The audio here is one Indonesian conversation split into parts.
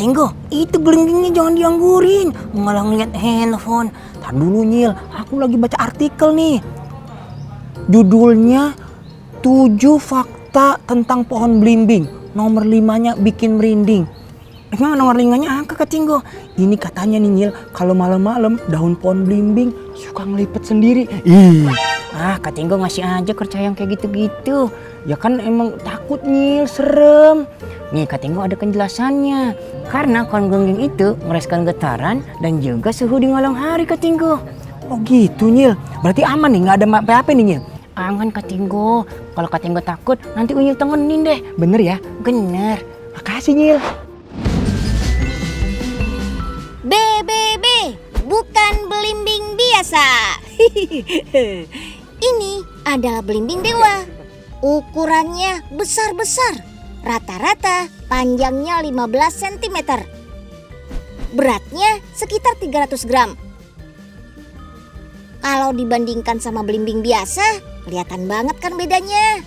Tinggo, itu gelindingnya jangan dianggurin. Malah ngeliat handphone. Tar dulu Nyil, aku lagi baca artikel nih. Judulnya 7 fakta tentang pohon belimbing. Nomor 5-nya bikin merinding. Emang nomor 5-nya angka Kak Tinggo. Ini katanya nih Nyil, kalau malam-malam daun pohon belimbing suka ngelipet sendiri. Kak Tinggo ngasih aja kerja yang kayak gitu-gitu. Ya kan emang takut Nyil, serem. Nih Kak Tinggo ada penjelasannya. Karena konggenging itu mereskan getaran dan juga suhu di malam hari Kak Tinggo. Oh gitu Nyil, berarti aman nih, gak ada apa-apa nih Nyil. Aman Kak Tinggo, kalau Kak Tinggo takut nanti Unyil temenin deh. Bener ya? Bener. Makasih Nyil. BBB, bukan belimbing biasa. Ini adalah belimbing dewa. Ukurannya besar-besar. Rata-rata panjangnya 15 cm. Beratnya sekitar 300 gram. Kalau dibandingkan sama belimbing biasa, kelihatan banget kan bedanya.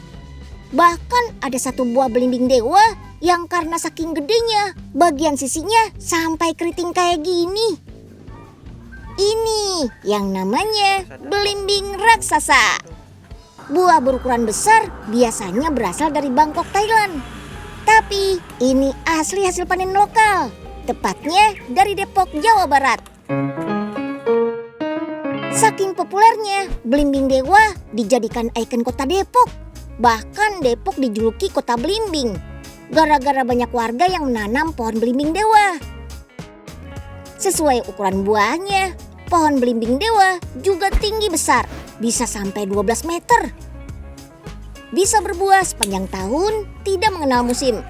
Bahkan ada satu buah belimbing dewa yang karena saking gedenya, bagian sisinya sampai keriting kayak gini. Ini yang namanya belimbing raksasa. Buah berukuran besar biasanya berasal dari Bangkok, Thailand. Tapi ini asli hasil panen lokal, tepatnya dari Depok, Jawa Barat. Saking populernya, belimbing dewa dijadikan ikon kota Depok. Bahkan Depok dijuluki kota belimbing, gara-gara banyak warga yang menanam pohon belimbing dewa. Sesuai ukuran buahnya, pohon belimbing dewa juga tinggi besar, bisa sampai 12 meter. Bisa berbuah sepanjang tahun, tidak mengenal musim.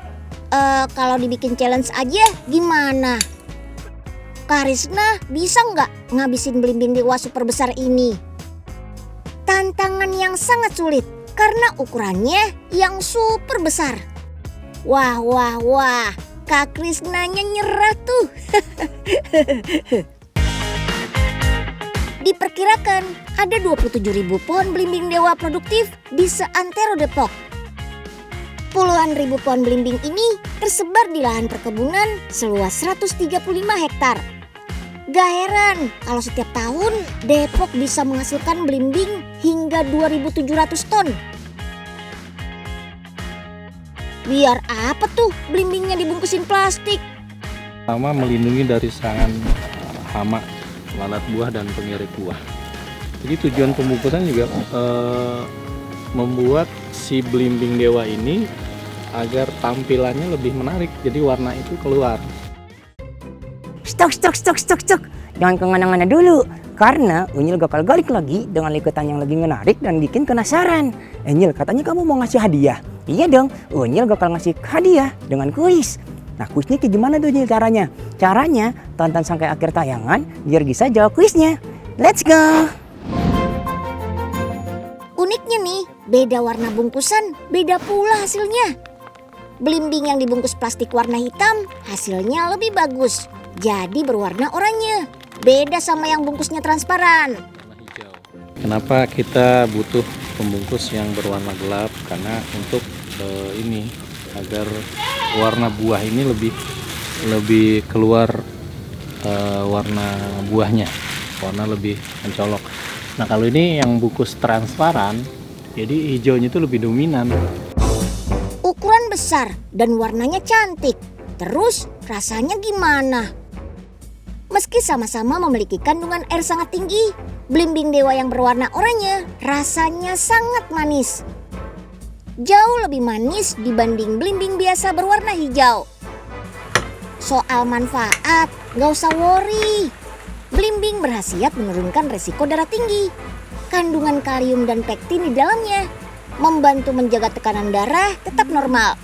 Kalau dibikin challenge aja gimana? Karisna bisa nggak ngabisin belimbing dewa super besar ini? Tantangan yang sangat sulit karena ukurannya yang super besar. Wah, Kak Krisnanya nyerah tuh. Diperkirakan ada 27.000 pohon belimbing dewa produktif di seantero Depok. Puluhan ribu pohon belimbing ini tersebar di lahan perkebunan seluas 135 hektar. Gak heran kalau setiap tahun Depok bisa menghasilkan belimbing hingga 2.700 ton. Biar apa tuh belimbingnya dibungkusin plastik? Pertama, melindungi dari serangan hama, lalat buah dan pengirit buah. Jadi tujuan pembungkusan juga membuat si belimbing dewa ini agar tampilannya lebih menarik, jadi warna itu keluar. Stok. Jangan kemana-mana dulu. Karena Unyil bakal balik lagi dengan liputan yang lebih menarik dan bikin penasaran. Nyil, katanya kamu mau ngasih hadiah? Iya dong, Unyil bakal ngasih hadiah dengan kuis. Nah, kuisnya kayak gimana tuh Nyil caranya? Caranya tonton sampai akhir tayangan biar bisa jawab kuisnya. Let's go! Uniknya nih, beda warna bungkusan, beda pula hasilnya. Belimbing yang dibungkus plastik warna hitam hasilnya lebih bagus, jadi berwarna oranye. Beda sama yang bungkusnya transparan. Kenapa kita butuh pembungkus yang berwarna gelap? Karena untuk ini agar warna buah ini lebih keluar warna buahnya, warna lebih mencolok. Nah, kalau ini yang bungkus transparan, jadi hijaunya itu lebih dominan. Ukuran besar dan warnanya cantik. Terus rasanya gimana? Meski sama-sama memiliki kandungan air sangat tinggi, belimbing dewa yang berwarna oranye rasanya sangat manis. Jauh lebih manis dibanding belimbing biasa berwarna hijau. Soal manfaat, gak usah worry. Belimbing berkhasiat menurunkan resiko darah tinggi. Kandungan kalium dan pektin di dalamnya membantu menjaga tekanan darah tetap normal.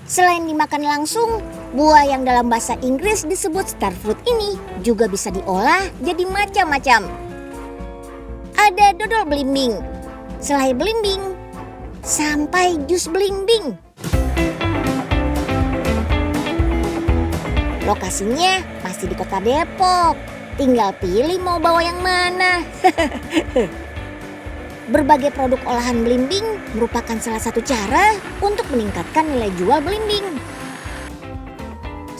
Selain dimakan langsung, buah yang dalam bahasa Inggris disebut star fruit ini juga bisa diolah jadi macam-macam. Ada dodol belimbing, selai belimbing, sampai jus belimbing. Lokasinya masih di kota Depok, tinggal pilih mau bawa yang mana. Berbagai produk olahan belimbing merupakan salah satu cara untuk meningkatkan nilai jual belimbing.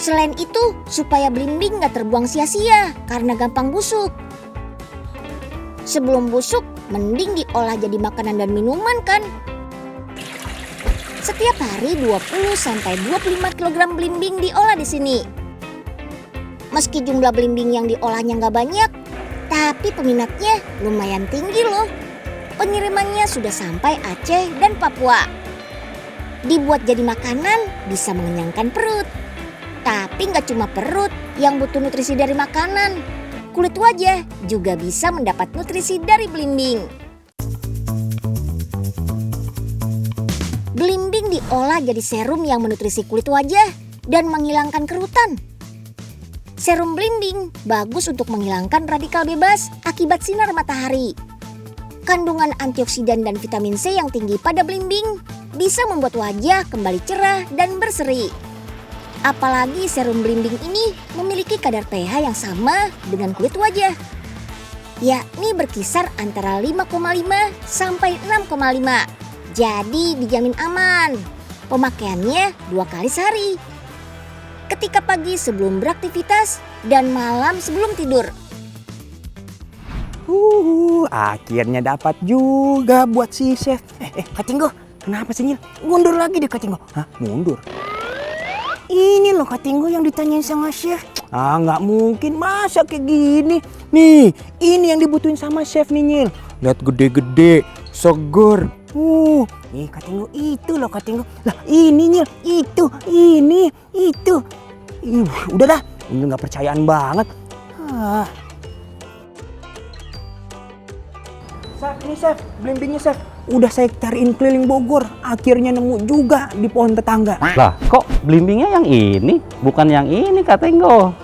Selain itu, supaya belimbing nggak terbuang sia-sia karena gampang busuk. Sebelum busuk, mending diolah jadi makanan dan minuman kan. Setiap hari 20-25 kg belimbing diolah di sini. Meski jumlah belimbing yang diolahnya nggak banyak, tapi peminatnya lumayan tinggi loh. Pengirimannya sudah sampai Aceh dan Papua. Dibuat jadi makanan bisa mengenyangkan perut. Tapi nggak cuma perut yang butuh nutrisi dari makanan. Kulit wajah juga bisa mendapat nutrisi dari belimbing. Belimbing diolah jadi serum yang menutrisi kulit wajah dan menghilangkan kerutan. Serum belimbing bagus untuk menghilangkan radikal bebas akibat sinar matahari. Kandungan antioksidan dan vitamin C yang tinggi pada belimbing bisa membuat wajah kembali cerah dan berseri. Apalagi serum belimbing ini memiliki kadar pH yang sama dengan kulit wajah, yakni berkisar antara 5,5 sampai 6,5. Jadi dijamin aman. Pemakaiannya 2 kali sehari. Ketika pagi sebelum beraktivitas dan malam sebelum tidur. Akhirnya dapat juga buat si chef. Kak Tinggo, kenapa sih Nyil? Mundur lagi deh Kak Tinggo. Hah, mundur? Ini loh Kak Tinggo yang ditanyain sama chef. Nggak mungkin, masa kayak gini. Nih, ini yang dibutuhin sama chef nih Nyil. Lihat gede-gede, seger. Nih Kak Tinggo, itu loh Kak Tinggo. Lah ini Nyil, ini, itu. Udah dah, ini nggak percayaan banget. Chef, ini chef, belimbingnya chef. Udah saya cariin keliling Bogor, akhirnya nemu juga di pohon tetangga. Lah, kok belimbingnya yang ini, bukan yang ini Kak Tinggo?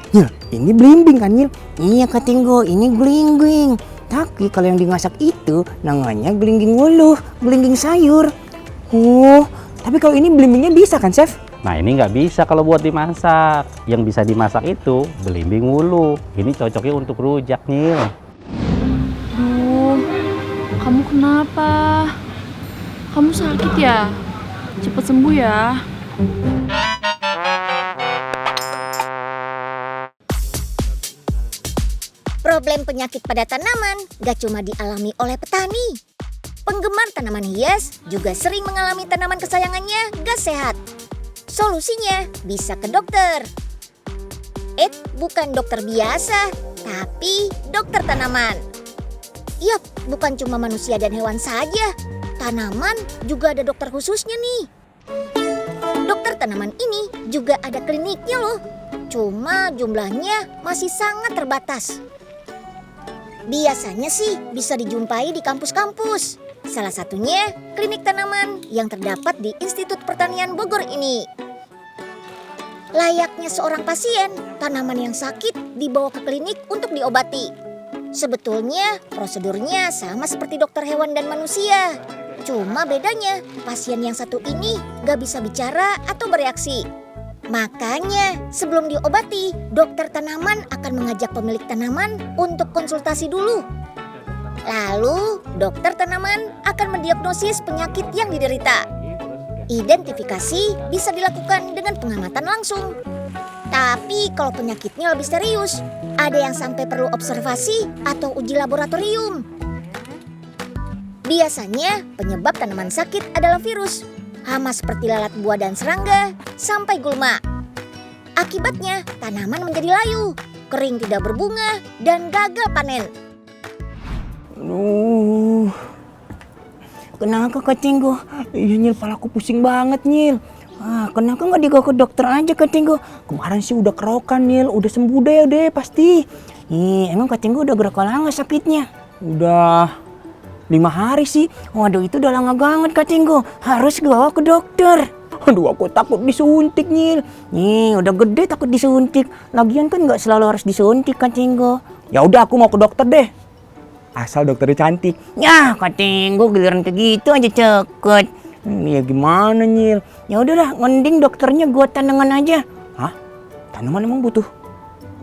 Ya, ini belimbing kan Nyil? Iya Kak Tinggo, ini gelingging. Tapi kalau yang dimasak itu namanya gelingging wuluh, gelingging sayur. Tapi kalau ini belimbingnya bisa kan chef? Nah ini nggak bisa kalau buat dimasak. Yang bisa dimasak itu belimbing wuluh. Ini cocoknya untuk rujak Nyil. Duh, kamu kenapa? Kamu sakit ya? Cepet sembuh ya. Problem penyakit pada tanaman gak cuma dialami oleh petani. Penggemar tanaman hias juga sering mengalami tanaman kesayangannya gak sehat. Solusinya bisa ke dokter. Bukan dokter biasa, tapi dokter tanaman. Yap, bukan cuma manusia dan hewan saja. Tanaman juga ada dokter khususnya nih. Dokter tanaman ini juga ada kliniknya loh. Cuma jumlahnya masih sangat terbatas. Biasanya sih bisa dijumpai di kampus-kampus. Salah satunya klinik tanaman yang terdapat di Institut Pertanian Bogor ini. Layaknya seorang pasien, tanaman yang sakit dibawa ke klinik untuk diobati. Sebetulnya prosedurnya sama seperti dokter hewan dan manusia. Cuma bedanya pasien yang satu ini gak bisa bicara atau bereaksi. Makanya sebelum diobati, dokter tanaman akan mengajak pemilik tanaman untuk konsultasi dulu. Lalu dokter tanaman akan mendiagnosis penyakit yang diderita. Identifikasi bisa dilakukan dengan pengamatan langsung. Tapi kalau penyakitnya lebih serius, ada yang sampai perlu observasi atau uji laboratorium. Biasanya penyebab tanaman sakit adalah virus. Hama seperti lalat buah dan serangga, sampai gulma. Akibatnya tanaman menjadi layu, kering tidak berbunga, dan gagal panen. Kenapa Kak Tinggo? Iya Nyil, palaku pusing banget Nyil. Kenapa nggak dibawa ke dokter aja Kak Tinggo? Kemarin sih udah kerokan Nyil, udah sembuh deh pasti. Emang Kak Tinggo udah berapa lama sakitnya? Udah 5 hari sih. Waduh, itu udah lama banget Kak Tinggo. Harus bawa ke dokter. Aduh, aku takut disuntik Nyil. Nih, udah gede takut disuntik. Lagian kan nggak selalu harus disuntik Kak Tinggo. Ya udah, aku mau ke dokter deh. Asal dokternya cantik. Ya Kak Tinggo giliran kayak gitu aja cekut. Ya gimana Nyil? Ya udahlah, mending dokternya gua tanaman aja. Hah? Tanaman emang butuh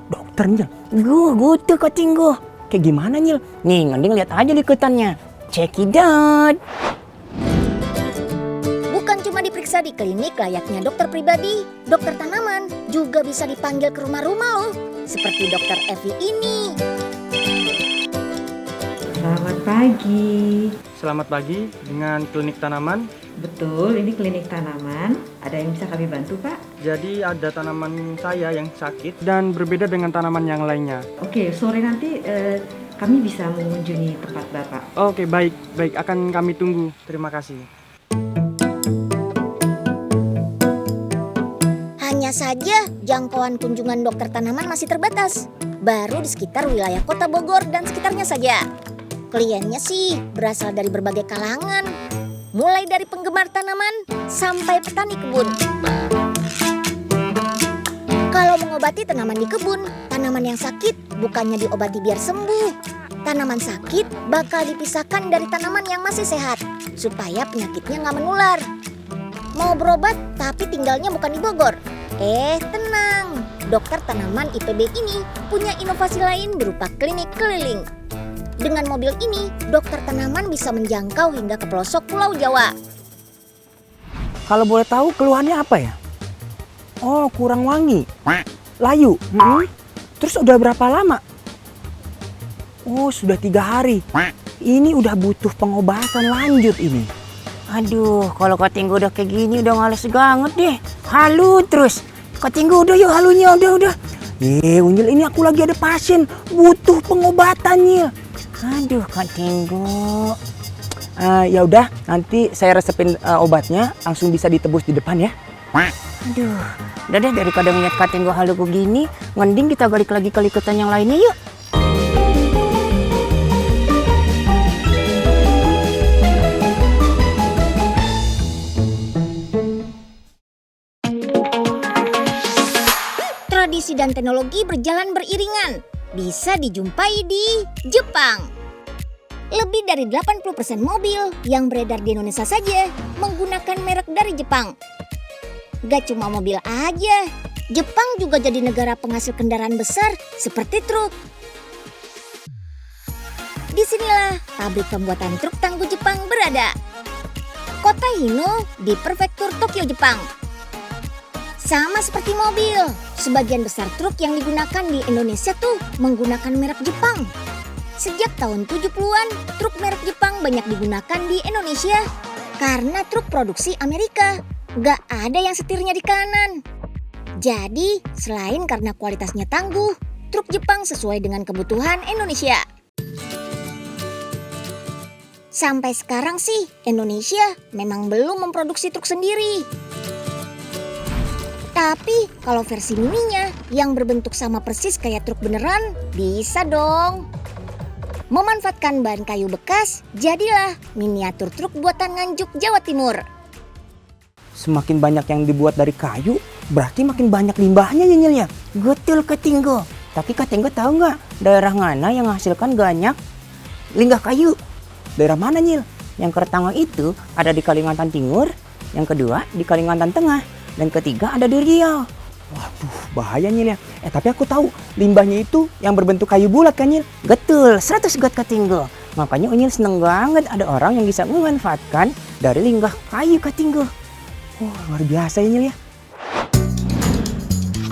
dokter Nyil? Gua butuh Kak Tinggo. Kayak gimana Nyil? Nih, mending lihat aja liputannya. Check it out. Bukan cuma diperiksa di klinik layaknya dokter pribadi, dokter tanaman juga bisa dipanggil ke rumah-rumah loh, seperti Dokter Evi ini. Selamat pagi. Selamat pagi, dengan klinik tanaman. Betul, ini klinik tanaman. Ada yang bisa kami bantu, Pak? Jadi ada tanaman saya yang sakit dan berbeda dengan tanaman yang lainnya. Oke, sore nanti kami bisa mengunjungi tempat Bapak. Oke, baik, akan kami tunggu. Terima kasih. Hanya saja jangkauan kunjungan dokter tanaman masih terbatas. Baru di sekitar wilayah kota Bogor dan sekitarnya saja. Kliennya sih berasal dari berbagai kalangan. Mulai dari penggemar tanaman sampai petani kebun. Kalau mengobati tanaman di kebun, tanaman yang sakit bukannya diobati biar sembuh. Tanaman sakit bakal dipisahkan dari tanaman yang masih sehat, supaya penyakitnya nggak menular. Mau berobat tapi tinggalnya bukan di Bogor. Tenang, dokter tanaman IPB ini punya inovasi lain berupa klinik keliling. Dengan mobil ini, dokter tanaman bisa menjangkau hingga ke pelosok Pulau Jawa. Kalau boleh tahu keluhannya apa ya? Oh, kurang wangi. Layu. Terus udah berapa lama? Oh, sudah 3 hari. Ini udah butuh pengobatan lanjut ini. Aduh, kalau Katinggo udah kayak gini udah males banget deh. Halu terus. Katinggo udah yuk halunya, udah. Unyil, ini aku lagi ada pasien butuh pengobatannya. Aduh, Katinggo. Ya udah, nanti saya resepin obatnya, langsung bisa ditebus di depan ya. Aduh, udah deh daripada ngeliat Katinggo halu begini, mending kita balik lagi ke likutan yang lainnya yuk. Tradisi dan teknologi berjalan beriringan. Bisa dijumpai di Jepang. Lebih dari 80% mobil yang beredar di Indonesia saja menggunakan merek dari Jepang. Gak cuma mobil aja, Jepang juga jadi negara penghasil kendaraan besar seperti truk. Disinilah pabrik pembuatan truk tangguh Jepang berada. Kota Hino di prefektur Tokyo, Jepang. Sama seperti mobil, sebagian besar truk yang digunakan di Indonesia tuh menggunakan merek Jepang. Sejak tahun 70-an, truk merek Jepang banyak digunakan di Indonesia karena truk produksi Amerika. Gak ada yang setirnya di kanan. Jadi, selain karena kualitasnya tangguh, truk Jepang sesuai dengan kebutuhan Indonesia. Sampai sekarang sih, Indonesia memang belum memproduksi truk sendiri. Tapi kalau versi mininya yang berbentuk sama persis kayak truk beneran, bisa dong. Memanfaatkan bahan kayu bekas, jadilah miniatur truk buatan Nganjuk, Jawa Timur. Semakin banyak yang dibuat dari kayu, berarti makin banyak limbahnya ya Nyil ya? Betul, Katinggo. Tapi Katinggo tahu nggak daerah mana yang menghasilkan banyak limbah kayu? Daerah mana Nyil? Yang pertama itu ada di Kalimantan Timur, yang kedua di Kalimantan Tengah, dan ketiga ada di Riau. Waduh, bahaya Nyil ya. Tapi aku tahu limbahnya itu yang berbentuk kayu bulat kan Nyil? Betul, 100 got Katinggo. Makanya Unyil seneng banget ada orang yang bisa memanfaatkan dari limbah kayu Katinggo. Luar biasa ya Nyil ya.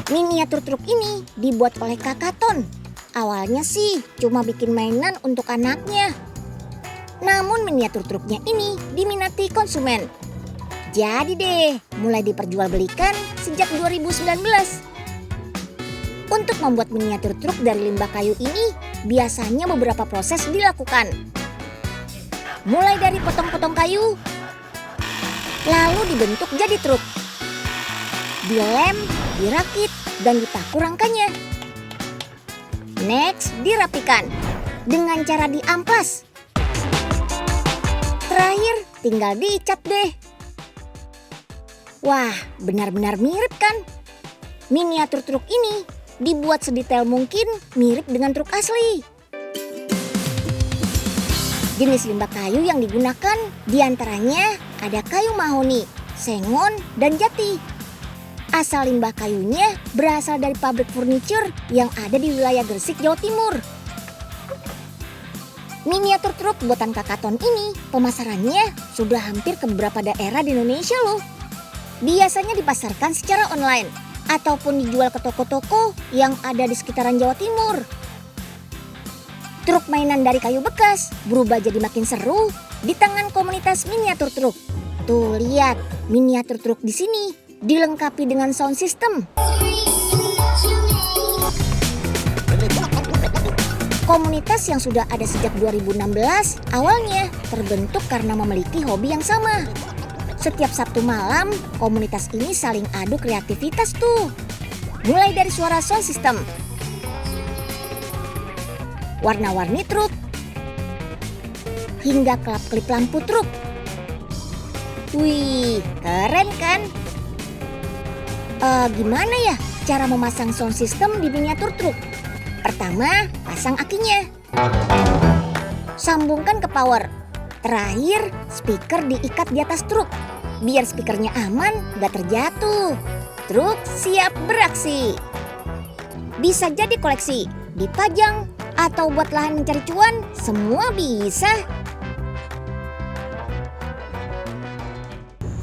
Miniatur truk ini dibuat oleh Kakaton. Awalnya sih cuma bikin mainan untuk anaknya. Namun miniatur truknya ini diminati konsumen. Jadi deh, mulai diperjualbelikan sejak 2019. Untuk membuat miniatur truk dari limbah kayu ini, biasanya beberapa proses dilakukan. Mulai dari potong-potong kayu, lalu dibentuk jadi truk. Dilem, dirakit, dan dipaku rangkanya. Next, dirapikan dengan cara diamplas. Terakhir, tinggal dicat deh. Wah, benar-benar mirip kan? Miniatur truk ini dibuat sedetail mungkin mirip dengan truk asli. Jenis limbah kayu yang digunakan diantaranya ada kayu mahoni, sengon, dan jati. Asal limbah kayunya berasal dari pabrik furniture yang ada di wilayah Gresik, Jawa Timur. Miniatur truk buatan Kakaton ini pemasarannya sudah hampir ke beberapa daerah di Indonesia loh. Biasanya dipasarkan secara online ataupun dijual ke toko-toko yang ada di sekitaran Jawa Timur. Truk mainan dari kayu bekas berubah jadi makin seru di tangan komunitas miniatur truk. Tuh lihat, miniatur truk di sini dilengkapi dengan sound system. Komunitas yang sudah ada sejak 2016 awalnya terbentuk karena memiliki hobi yang sama. Setiap Sabtu malam, komunitas ini saling adu kreativitas tuh. Mulai dari suara sound system, warna-warni truk, hingga kelap-kelip lampu truk. Wih, keren kan? Gimana ya cara memasang sound system di miniatur truk? Pertama, pasang akinya. Sambungkan ke power. Terakhir, speaker diikat di atas truk. Biar speakernya aman, gak terjatuh. Truk siap beraksi. Bisa jadi koleksi, dipajang, atau buat lahan mencari cuan, semua bisa.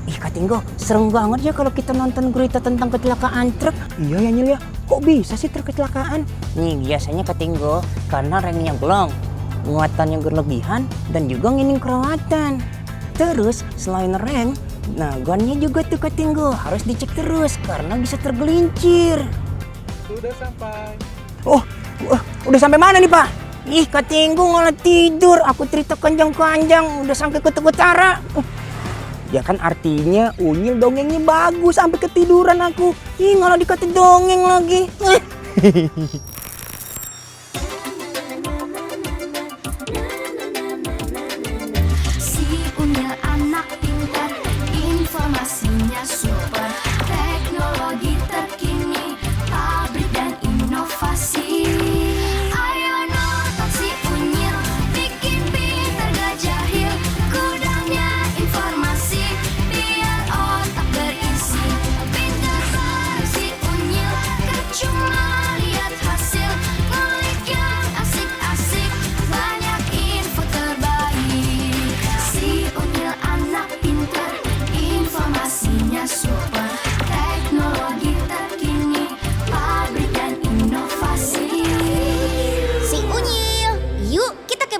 Ih Kak Tinggo, serem banget ya kalau kita nonton berita tentang kecelakaan truk. Iya ya Nyil ya, kok bisa sih truk kecelakaan? Nih biasanya Kak Tinggo, karena remnya blong, muatannya berlebihan, dan juga ngining kerawatan. Terus selain rem, nah gannya juga tuh Kak Tinggo harus dicek terus karena bisa tergelincir. Sudah sampai. Oh, udah sampai mana nih Pak? Ih Kak Tinggo malah tidur, aku cerita kanjang-kanjang udah sampai ke utara. Ya kan artinya Unyil dongengnya bagus sampai ketiduran aku. Ih malah dikata dongeng lagi.